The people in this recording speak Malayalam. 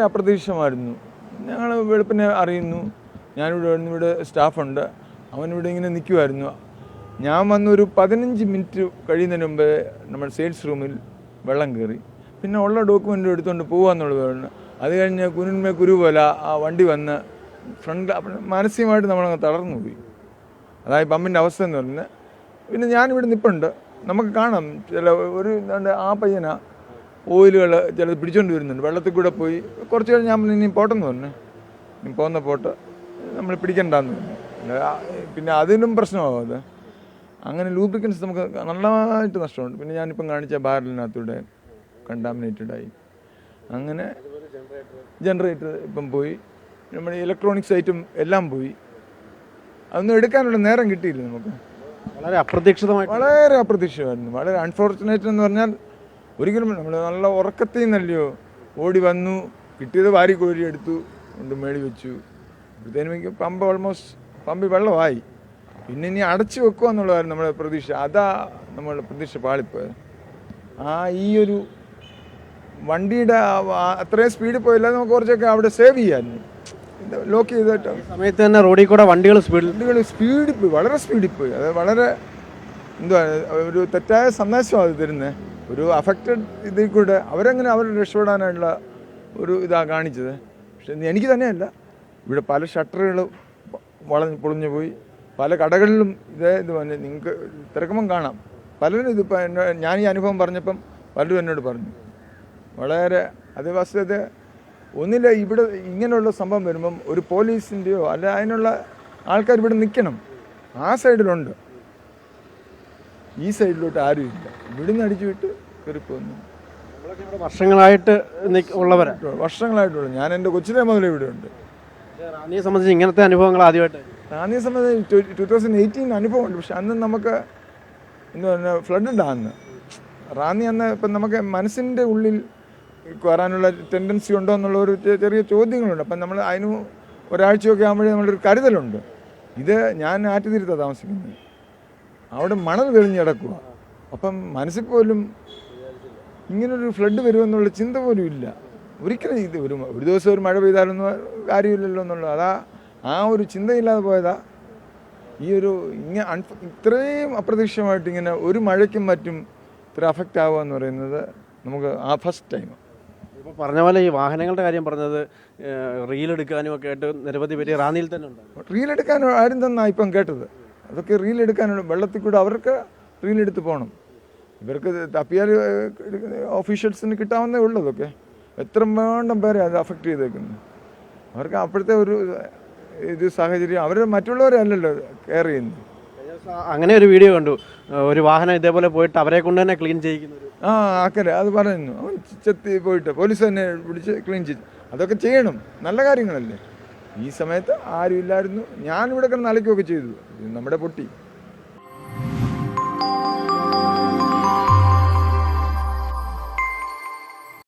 അപ്രതീക്ഷിതമായിരുന്നു. ഞങ്ങൾ വെളുപ്പിനെ അറിയുന്നു, ഇവിടെ സ്റ്റാഫുണ്ട്, അവനിവിടെ ഇങ്ങനെ നിൽക്കുമായിരുന്നു. ഞാൻ വന്നൊരു 15 മിനിറ്റ് കഴിയുന്നതിന് മുമ്പേ നമ്മൾ സെയിൽസ് റൂമിൽ വെള്ളം കയറി. പിന്നെ ഉള്ള ഡോക്യുമെൻ്റ് എടുത്തുകൊണ്ട് പോകാമെന്നുള്ളത്. അത് കഴിഞ്ഞ് കുരുന്മേ കുരു പോലെ ആ വണ്ടി വന്ന് ഫ്രണ്ട് മാനസികമായിട്ട് നമ്മളങ്ങ് തളർന്നു പോയി. അതായത് പമ്പിൻ്റെ അവസ്ഥ എന്ന് പറഞ്ഞാൽ. പിന്നെ ഞാനിവിടെ നിൽപ്പുണ്ട്, നമുക്ക് കാണാം ചില ഒരു ആ പയ്യന ഓയിലുകൾ ചിലത് പിടിച്ചുകൊണ്ട് വരുന്നുണ്ട്. വെള്ളത്തിൽ കൂടെ പോയി കുറച്ച് കഴിഞ്ഞ് ഞാൻ ഇനി പോട്ടെന്ന് പറഞ്ഞു. ഇനി പോകുന്ന പോട്ട് നമ്മൾ പിടിക്കണ്ടെന്ന് പറഞ്ഞു. പിന്നെ അതിനും പ്രശ്നമാകും അത്. അങ്ങനെ ലൂബ്രിക്കൻസ് നമുക്ക് നല്ലതായിട്ട് നഷ്ടമുണ്ട്. പിന്നെ ഞാനിപ്പം കാണിച്ച ബാരലിനകത്തൂടെ കണ്ടാമിനേറ്റഡായി. അങ്ങനെ ജനറേറ്റർ ഇപ്പം പോയി, നമ്മുടെ ഇലക്ട്രോണിക്സ് ഐറ്റം എല്ലാം പോയി. അതൊന്നും എടുക്കാനുള്ള നേരം കിട്ടിയില്ല നമുക്ക്. വളരെ അപ്രതീക്ഷിതമായിരുന്നു. വളരെ അൺഫോർച്ചുനേറ്റ് എന്ന് പറഞ്ഞാൽ ഒരിക്കലും നമ്മൾ നല്ല ഉറക്കത്തിൽ നിന്നല്ലയോ ഓടി വന്നു, കിട്ടിയത് വാരി കോരി എടുത്തു കൊണ്ട് മേടി വെച്ചു. അപ്പോഴത്തേനും പമ്പ് വെള്ളമായി. പിന്നെ ഇനി അടച്ചു വെക്കുക എന്നുള്ളതായിരുന്നു നമ്മുടെ പ്രതീക്ഷ. അതാ നമ്മളുടെ പ്രതീക്ഷ പാളിപ്പോയത്. ഈ ഒരു വണ്ടിയുടെ അത്രയും സ്പീഡിൽ പോയില്ല, നമുക്ക് കുറച്ചൊക്കെ അവിടെ സേവ് ചെയ്യാമായിരുന്നു. ലോക്ക് ചെയ്തിട്ട് സമയത്ത് തന്നെ റോഡിൽ കൂടെ വണ്ടികൾ സ്പീഡിൽ പോയി, വളരെ സ്പീഡിൽ പോയി. അത് വളരെ ഒരു തെറ്റായ സന്ദേശമാണ് അത് തരുന്നത്. ഒരു അഫക്റ്റഡ് ഇതിൽ കൂടെ അവരെങ്ങനെ രക്ഷപ്പെടാനുള്ള ഒരു ഇതാണ് കാണിച്ചത്. പക്ഷെ എനിക്ക് തന്നെയല്ല, ഇവിടെ പല ഷട്ടറുകൾ പൊളിഞ്ഞു പോയി. പല കടകളിലും ഇത് വന്ന് നിങ്ങൾക്ക് തിരക്കുമ്പം കാണാം. പലരും ഇതിപ്പോൾ ഞാൻ ഈ അനുഭവം പറഞ്ഞപ്പം പലരും എന്നോട് പറഞ്ഞു. വളരെ അത് വസ്തുത ഒന്നില്ല. ഇവിടെ ഇങ്ങനെയുള്ള സംഭവം വരുമ്പം ഒരു പോലീസിൻ്റെയോ അല്ല അതിനുള്ള ആൾക്കാർ ഇവിടെ നിൽക്കണം. ആ സൈഡിലുണ്ട്, ഈ സൈഡിലോട്ട് ആരും ഇല്ല. ഇവിടുന്ന് അടിച്ചു വിട്ട് കയറിപ്പോന്നു. വർഷങ്ങളായിട്ടുള്ള ഞാൻ എൻ്റെ കൊച്ചിലെ മുതലേ ഇവിടെ ഉണ്ട്. റാന്നിയെ സംബന്ധിച്ച് ഇങ്ങനത്തെ അനുഭവങ്ങൾ ആദ്യമായിട്ട് റാന്നിയെ സംബന്ധിച്ച് 2018 അനുഭവമുണ്ട്. പക്ഷെ അന്ന് നമുക്ക് എന്താ പറയുക, ഫ്ലഡ് ഉണ്ടാകുന്നു റാന്നി. അന്ന് ഇപ്പം നമുക്ക് മനസ്സിൻ്റെ ഉള്ളിൽ വരാനുള്ള ടെൻഡൻസി ഉണ്ടോ എന്നുള്ള ഒരു ചെറിയ ചോദ്യങ്ങളുണ്ട്. അപ്പം നമ്മൾ അതിന് ഒരാഴ്ചയൊക്കെ ആകുമ്പോഴേ നമ്മളൊരു കരുതലുണ്ട്. ഇത് ഞാൻ ആറ്റുതീരത്താണ് താമസിക്കുന്നത്, അവിടെ മണൽ തെളിഞ്ഞ് കിടക്കുക. അപ്പം മനസ്സിൽ പോലും ഇങ്ങനൊരു ഫ്ലഡ് വരുമെന്നുള്ള ചിന്ത പോലും ഇല്ല ഒരിക്കലും. ഇത് ഒരു ദിവസം ഒരു മഴ പെയ്താലൊന്നും കാര്യമില്ലല്ലോ എന്നുള്ളത്. ആ ഒരു ചിന്തയില്ലാതെ പോയതാ. ഈ ഒരു ഇത്രയും അപ്രതീക്ഷിതമായിട്ട് ഇങ്ങനെ ഒരു മഴയ്ക്കും മറ്റും ഇത്ര അഫക്റ്റ് ആവുക എന്ന് പറയുന്നത് നമുക്ക് ഫസ്റ്റ് ടൈം. ഇപ്പോൾ പറഞ്ഞ പോലെ ഈ വാഹനങ്ങളുടെ കാര്യം പറഞ്ഞത്, റീലെടുക്കാനും ഒക്കെ ആയിട്ട് നിരവധി പേര് റാന്നിയിൽ തന്നെ ഉണ്ട്. റീലെടുക്കാനും ആരും തന്നാണ് ഇപ്പം കേട്ടത്. അതൊക്കെ റീലെടുക്കാനുള്ള വെള്ളത്തിൽ കൂടെ അവർക്ക് റീലെടുത്ത് പോകണം. ഇവർക്ക് തപ്പിയാൽ ഓഫീഷ്യൽസിന് കിട്ടാവുന്നേ ഉള്ളതൊക്കെ. എത്ര വേണ്ടം പേരെ അത് അഫക്റ്റ് ചെയ്തേക്കുന്നു. അവർക്ക് അപ്പോഴത്തെ ഒരു സാഹചര്യം അവർ മറ്റുള്ളവരെ അല്ലല്ലോ കെയർ ചെയ്യുന്നത്. അങ്ങനെ ഒരു വീഡിയോ കണ്ടു, ഒരു വാഹനം ഇതേപോലെ പോയിട്ട് അവരെ കൊണ്ട് തന്നെ ക്ലീൻ ചെയ്യിക്കുന്നത്. ആക്കരെ അത് പറയുന്നു. അവൻ ചെത്തി പോയിട്ട് പോലീസ് തന്നെ പിടിച്ച് ക്ലീൻ ചെയ്തു. അതൊക്കെ ചെയ്യണം, നല്ല കാര്യങ്ങളല്ലേ. ഈ സമയത്ത് ആരും ഇല്ലായിരുന്നു. ഞാനിവിടെ കിടന്ന് അലക്കുകയൊക്കെ ചെയ്തു, നമ്മുടെ പൊട്ടി.